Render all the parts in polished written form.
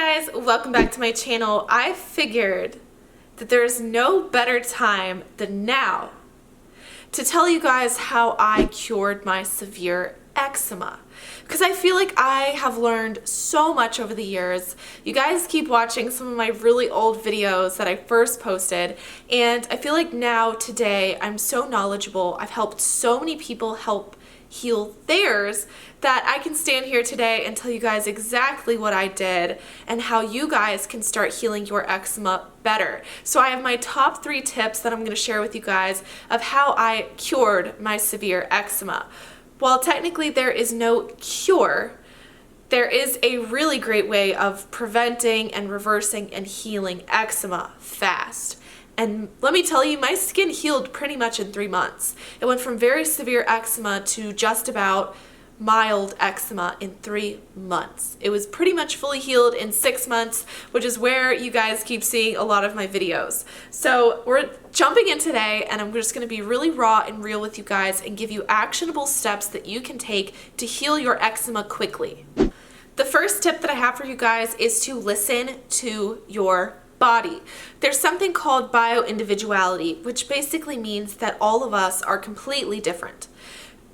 Hey guys, welcome back to my channel. I figured that there's no better time than now to tell you guys how I cured my severe eczema, because I feel like I have learned so much over the years. You guys keep watching some of my really old videos that I first posted, and I feel like now today I'm so knowledgeable. I've helped so many people heal theirs that I can stand here today and tell you guys exactly what I did and how you guys can start healing your eczema better. So I have my top 3 tips that I'm going to share with you guys of how I cured my severe eczema. While technically there is no cure, there is a really great way of preventing and reversing and healing eczema fast. And let me tell you, my skin healed pretty much in 3 months. It went from very severe eczema to just about mild eczema in 3 months. It was pretty much fully healed in 6 months, which is where you guys keep seeing a lot of my videos. So we're jumping in today, and I'm just going to be really raw and real with you guys and give you actionable steps that you can take to heal your eczema quickly. The first tip that I have for you guys is to listen to your body. There's something called bioindividuality, which basically means that all of us are completely different.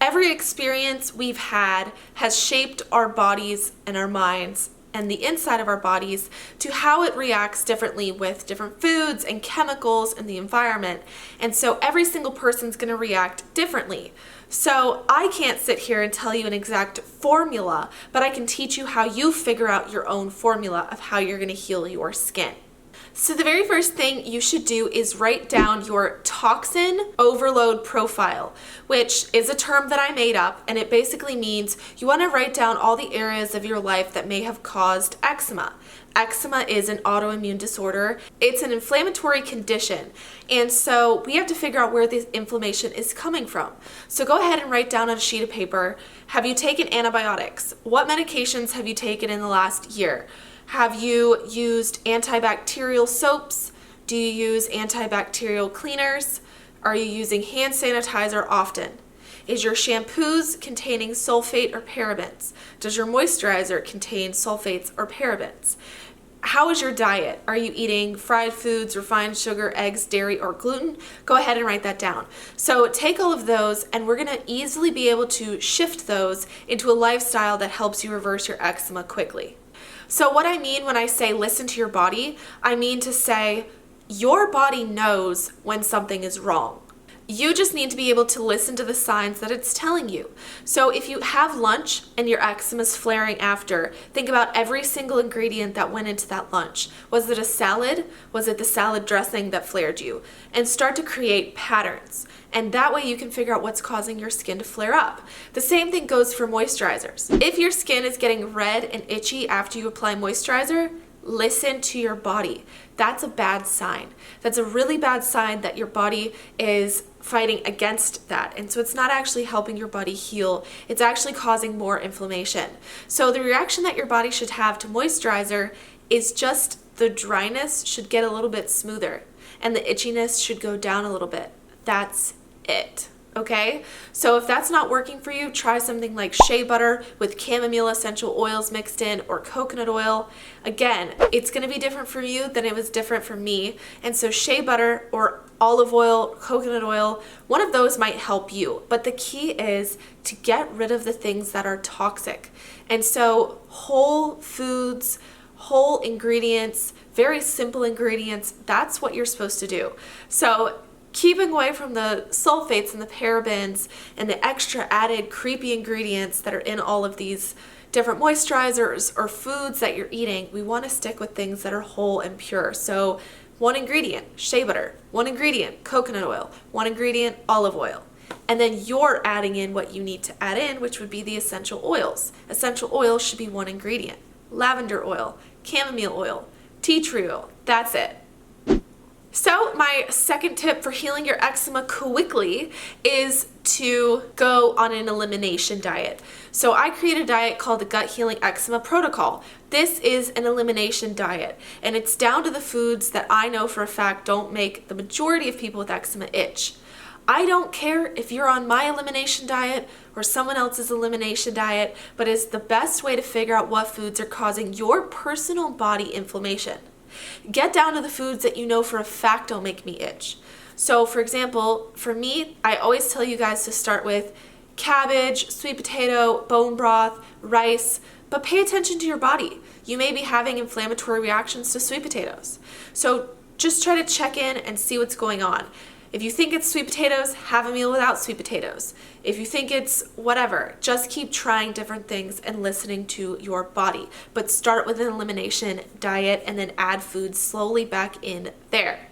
Every experience we've had has shaped our bodies and our minds and the inside of our bodies to how it reacts differently with different foods and chemicals in the environment. And so every single person's going to react differently. So I can't sit here and tell you an exact formula, but I can teach you how you figure out your own formula of how you're going to heal your skin. So the very first thing you should do is write down your toxin overload profile, which is a term that I made up, and it basically means you want to write down all the areas of your life that may have caused eczema. Eczema is an autoimmune disorder. It's an inflammatory condition, and so we have to figure out where the inflammation is coming from. So go ahead and write down on a sheet of paper, have you taken antibiotics? What medications have you taken in the last year? Have you used antibacterial soaps? Do you use antibacterial cleaners? Are you using hand sanitizer often? Is your shampoos containing sulfate or parabens? Does your moisturizer contain sulfates or parabens? How is your diet? Are you eating fried foods, refined sugar, eggs, dairy, or gluten? Go ahead and write that down. So take all of those, and we're going to easily be able to shift those into a lifestyle that helps you reverse your eczema quickly. So what I mean when I say listen to your body, I mean to say your body knows when something is wrong. You just need to be able to listen to the signs that it's telling you. So if you have lunch and your eczema is flaring after, think about every single ingredient that went into that lunch. Was it a salad? Was it the salad dressing that flared you? And start to create patterns. And that way you can figure out what's causing your skin to flare up. The same thing goes for moisturizers. If your skin is getting red and itchy after you apply moisturizer, listen to your body. That's a bad sign. That's a really bad sign that your body is fighting against that. And so it's not actually helping your body heal. It's actually causing more inflammation. So the reaction that your body should have to moisturizer is just the dryness should get a little bit smoother and the itchiness should go down a little bit. That's it. Okay? So if that's not working for you, try something like shea butter with chamomile essential oils mixed in, or coconut oil. Again, it's going to be different for you than it was different for me. And so shea butter or olive oil, coconut oil, one of those might help you. But the key is to get rid of the things that are toxic. And so whole foods, whole ingredients, very simple ingredients, that's what you're supposed to do. So keeping away from the sulfates and the parabens and the extra added creepy ingredients that are in all of these different moisturizers or foods that you're eating, we want to stick with things that are whole and pure. So one ingredient, shea butter. One ingredient, coconut oil. One ingredient, olive oil. And then you're adding in what you need to add in, which would be the essential oils. Essential oils should be one ingredient. Lavender oil, chamomile oil, tea tree oil. That's it. So my second tip for healing your eczema quickly is to go on an elimination diet. So I created a diet called the Gut Healing Eczema Protocol. This is an elimination diet, and it's down to the foods that I know for a fact don't make the majority of people with eczema itch. I don't care if you're on my elimination diet or someone else's elimination diet, but it's the best way to figure out what foods are causing your personal body inflammation. Get down to the foods that you know for a fact don't make me itch. So for example, for me, I always tell you guys to start with cabbage, sweet potato, bone broth, rice, but pay attention to your body. You may be having inflammatory reactions to sweet potatoes. So just try to check in and see what's going on. If you think it's sweet potatoes, have a meal without sweet potatoes. If you think it's whatever, just keep trying different things and listening to your body. But start with an elimination diet and then add food slowly back in there.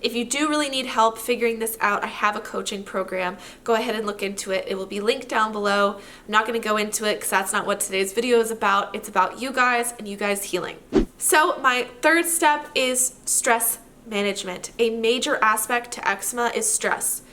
If you do really need help figuring this out, I have a coaching program. Go ahead and look into it. It will be linked down below. I'm not going to go into it because that's not what today's video is about. It's about you guys and you guys healing. So my third step is stress management. A major aspect to eczema is stress.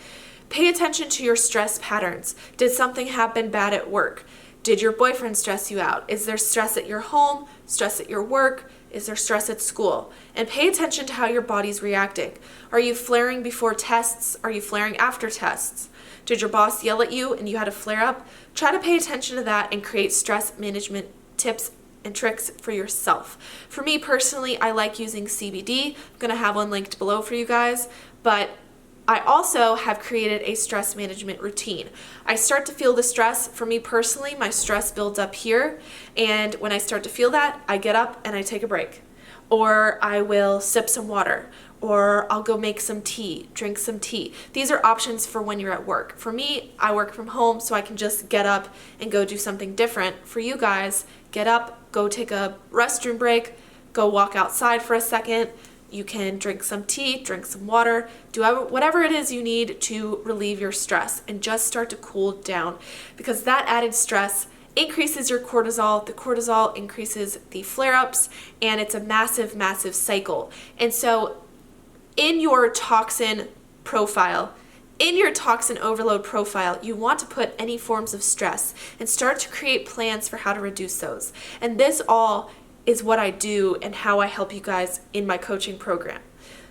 Pay attention to your stress patterns. Did something happen bad at work? Did your boyfriend stress you out? Is there stress at your home? Stress at your work? Is there stress at school? And pay attention to how your body's reacting. Are you flaring before tests? Are you flaring after tests? Did your boss yell at you and you had a flare up? Try to pay attention to that and create stress management tips and tricks for yourself. For me personally, I like using CBD. I'm gonna have one linked below for you guys, but I also have created a stress management routine. I start to feel the stress. For me personally, my stress builds up here, and when I start to feel that, I get up and I take a break. Or I will sip some water, or I'll go make some tea, drink some tea. These are options for when you're at work. For me, I work from home, so I can just get up and go do something different. For you guys, get up, go take a restroom break, go walk outside for a second. You can drink some tea, drink some water, do whatever it is you need to relieve your stress and just start to cool down, because that added stress increases your cortisol. The cortisol increases the flare-ups, and it's a massive, massive cycle. And so in your toxin profile, in your toxin overload profile, you want to put any forms of stress and start to create plans for how to reduce those. And this all is what I do and how I help you guys in my coaching program.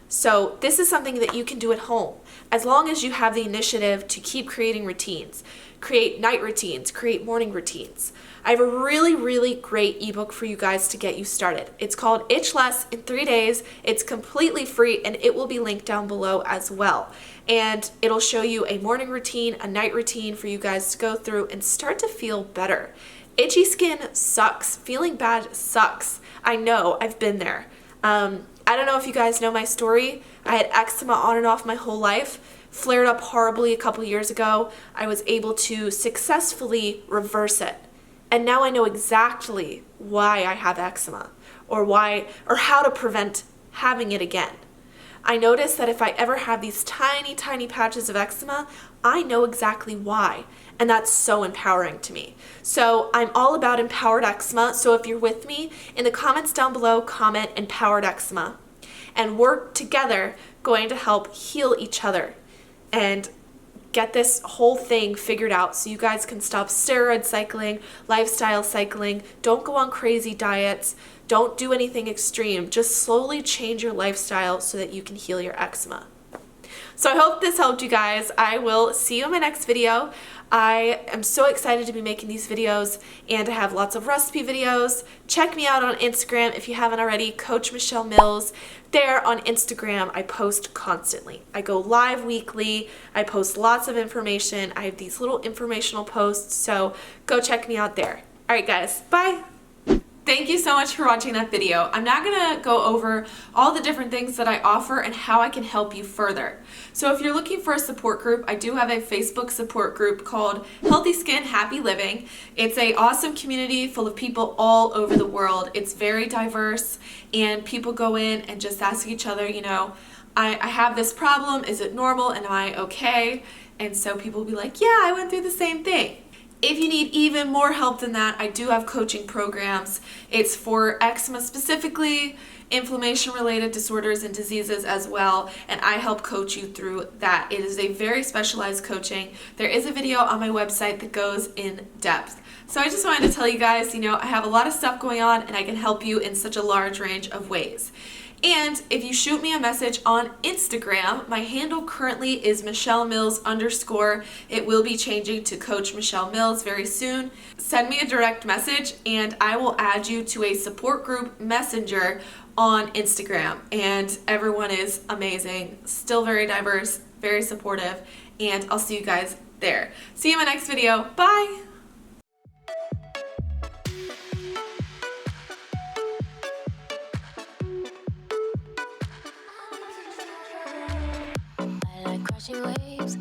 So this is something that you can do at home as long as you have the initiative to keep creating routines. Create night routines, create morning routines. I have a really, really great ebook for you guys to get you started. It's called Itch Less in 3 days. It's completely free and it will be linked down below as well. And it'll show you a morning routine, a night routine for you guys to go through and start to feel better. Itchy skin sucks. Feeling bad sucks. I know, I've been there. I don't know if you guys know my story. I had eczema on and off my whole life. Flared up horribly a couple years ago. I was able to successfully reverse it. And now I know exactly why I have eczema or how to prevent having it again. I noticed that if I ever have these tiny, tiny patches of eczema, I know exactly why. And that's so empowering to me. So I'm all about empowered eczema. So if you're with me, in the comments down below, comment empowered eczema. And we're together going to help heal each other and get this whole thing figured out so you guys can stop steroid cycling, lifestyle cycling, don't go on crazy diets, don't do anything extreme. Just slowly change your lifestyle so that you can heal your eczema. So I hope this helped you guys. I will see you in my next video. I am so excited to be making these videos and to have lots of recipe videos. Check me out on Instagram if you haven't already, Coach Michelle Mills. There on Instagram, I post constantly. I go live weekly. I post lots of information. I have these little informational posts, so go check me out there. All right, guys, bye. Thank you so much for watching that video. I'm now gonna go over all the different things that I offer and how I can help you further. So if you're looking for a support group, I do have a Facebook support group called Healthy Skin, Happy Living. It's an awesome community full of people all over the world. It's very diverse and people go in and just ask each other, you know, I have this problem, is it normal, and am I okay? And so people will be like, yeah, I went through the same thing. If you need even more help than that, I do have coaching programs. It's for eczema specifically, inflammation-related disorders and diseases as well, and I help coach you through that. It is a very specialized coaching. There is a video on my website that goes in depth. So I just wanted to tell you guys, you know, I have a lot of stuff going on and I can help you in such a large range of ways. And if you shoot me a message on Instagram, my handle currently is Michelle Mills _. It will be changing to Coach Michelle Mills very soon. Send me a direct message and I will add you to a support group messenger on Instagram. And everyone is amazing, still very diverse, very supportive, and I'll see you guys there. See you in my next video. Bye! Crashing waves